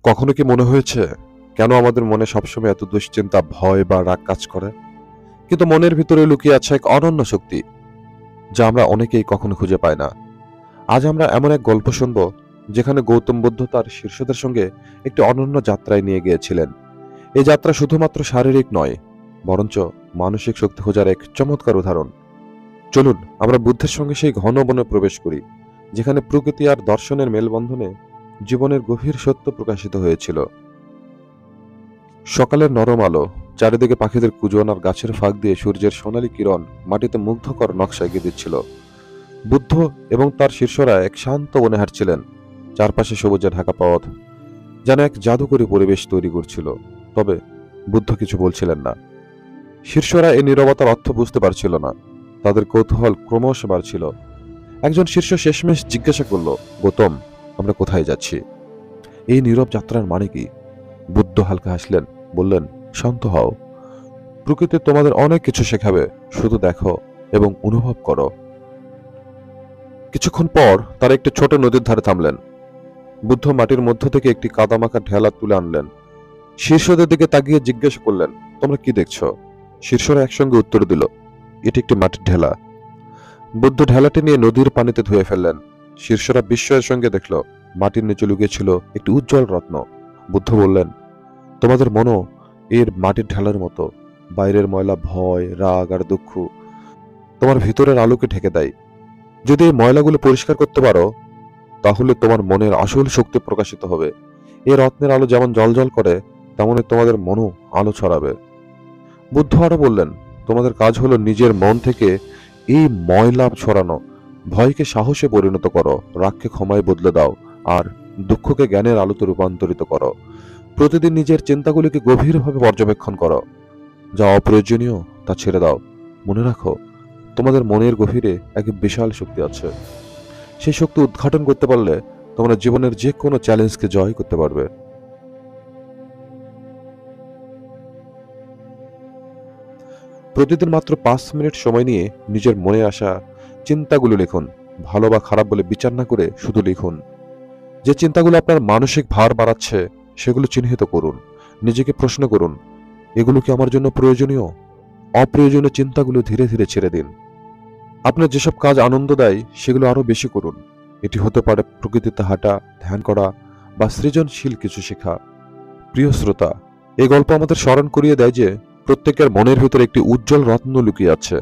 কখনো কি মনে হয়েছে কেন আমাদের মনে সবসময় এত দুশ্চিন্তা, ভয় বা রাগ কাজ করে? কিন্তু মনের ভিতরে লুকিয়ে আছে এক অনন্য শক্তি, যা আমরা অনেকেই কখনো খুঁজে পাই না। আজ আমরা এমন এক গল্প শুনব, যেখানে গৌতম বুদ্ধ তার শিষ্যদের সঙ্গে একটি অনন্য যাত্রায় নিয়ে গিয়েছিলেন। এই যাত্রা শুধুমাত্র শারীরিক নয়, বরঞ্চ মানসিক শক্তি খোঁজার এক চমৎকার উদাহরণ। চলুন আমরা বুদ্ধের সঙ্গে সেই ঘন বনে প্রবেশ করি, যেখানে প্রকৃতি আর দর্শনের মেলবন্ধনে জীবনের গভীর সত্য প্রকাশিত হয়েছিল। সকালের নরম আলো, চারিদিকে পাখিদের কুজন আর গাছের ফাঁক দিয়ে সূর্যের সোনালী কিরণ মাটিতে মুগ্ধকর নকশা এঁকে দিচ্ছিল। বুদ্ধ এবং তার শিষ্যরা এক শান্ত বনে হাঁটছিলেন। চারপাশে সবুজে ঢাকা পথ যেন এক জাদুকরী পরিবেশ তৈরি করছিল। তবে বুদ্ধ কিছু বলছিলেন না। শিষ্যরা এই নীরবতার অর্থ বুঝতে পারছিল না। তাদের কৌতূহল ক্রমশ বাড়ছিল। একজন শিষ্য শেষমেশ জিজ্ঞাসা করল, গৌতম, আমরা কোথায় যাচ্ছি? এই নীরব যাত্রার মানে কি? বুদ্ধ হালকা হাসলেন, বললেন, শান্ত হও। প্রকৃতি তোমাদের অনেক কিছু শেখাবে, শুধু দেখো এবং অনুভব করো। কিছুক্ষণ পর তারা একটি ছোট নদীর ধারে থামলেন। বুদ্ধ মাটির মধ্য থেকে একটি কাদামাখা ঢেলা তুলে আনলেন। শিষ্যদের দিকে তাকিয়ে জিজ্ঞাসা করলেন, তোমরা কি দেখছো? শিষ্যরা একসঙ্গে উত্তর দিল, এটি একটি মাটির ঢেলা। বুদ্ধ ঢেলাটি নিয়ে নদীর পানিতে ধুয়ে ফেললেন। শিষ্যরা বিস্ময়ের সঙ্গে দেখল, মাটির নিচে লুকিয়ে ছিল একটি উজ্জ্বল রত্ন। বুদ্ধ বললেন, তোমাদের মনও এর মাটির ঢেলার মতো। বাইরের ময়লা, ভয়, রাগ আর দুঃখ তোমার ভিতরের আলোকে ঢেকে দেয়। যদি এই ময়লাগুলো পরিষ্কার করতে পারো, তাহলে তোমার মনের আসল শক্তি প্রকাশিত হবে। এই রত্নের আলো যেমন জ্বলজ্বল করে, তেমনই তোমাদের মনও আলো ছড়াবে। বুদ্ধ আরো বললেন, তোমাদের কাজ হলো নিজের মন থেকে এই ময়লা ছড়ানো। ভয়কে সাহসে পরিণত করো, রাগকে ক্ষমায় বদলে দাও, আর দুঃখকে জ্ঞানের আলোতে রূপান্তরিত করো। প্রতিদিন নিজের চিন্তাগুলিকে গভীরভাবে পর্যবেক্ষণ করো। যা অপ্রয়োজনীয় তা ছেড়ে দাও। মনে রাখো, তোমাদের মনের গভীরে এক বিশাল শক্তি আছে। সেই শক্তি উদ্ঘাটন করতে পারলে তোমরা জীবনের যে কোনো চ্যালেঞ্জকে জয় করতে পারবে। প্রতিদিন মাত্র 5 মিনিট সময় নিয়ে নিজের মনে আসা চিন্তাগুলো লিখুন। ভালো বা খারাপ বলে বিচার না করে শুধু লিখুন। যে চিন্তাগুলো আপনার মানসিক ভার বাড়াচ্ছে, সেগুলো চিহ্নিত করুন। নিজেকে প্রশ্ন করুন, এগুলো কি আমার জন্য প্রয়োজনীয়? অপ্রয়োজনীয় চিন্তাগুলো ধীরে ধীরে ছেড়ে দিন। আপনার যেসব কাজ আনন্দ দেয়, সেগুলো আরো বেশি করুন। এটি হতে পারে প্রকৃতিতে হাঁটা, ধ্যান করা বা সৃজনশীল কিছু শেখা। প্রিয় শ্রোতা, এই গল্প আমাদের স্মরণ করিয়ে দেয় যে প্রত্যেকের মনের ভিতরে একটি উজ্জ্বল রত্ন লুকিয়ে আছে।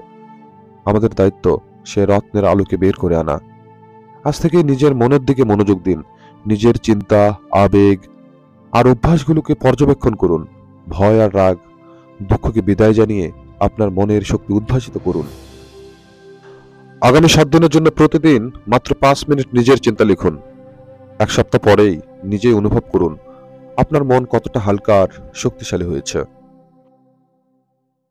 আমাদের দায়িত্ব সে রত্নের আলোকে বের করে আনা। আজ থেকে নিজের মনের দিকে মনোযোগ দিন। নিজের চিন্তা, আবেগ আর অভ্যাসগুলোকে পর্যবেক্ষণ করুন। ভয় আর রাগ, দুঃখকে বিদায় জানিয়ে আপনার মনের শক্তি উদ্ভাসিত করুন। আগামী 7 দিনের জন্য প্রতিদিন মাত্র 5 মিনিট নিজের চিন্তা লিখুন। 1 সপ্তাহ পরেই নিজেই অনুভব করুন আপনার মন কতটা হালকা আর শক্তিশালী হয়েছে।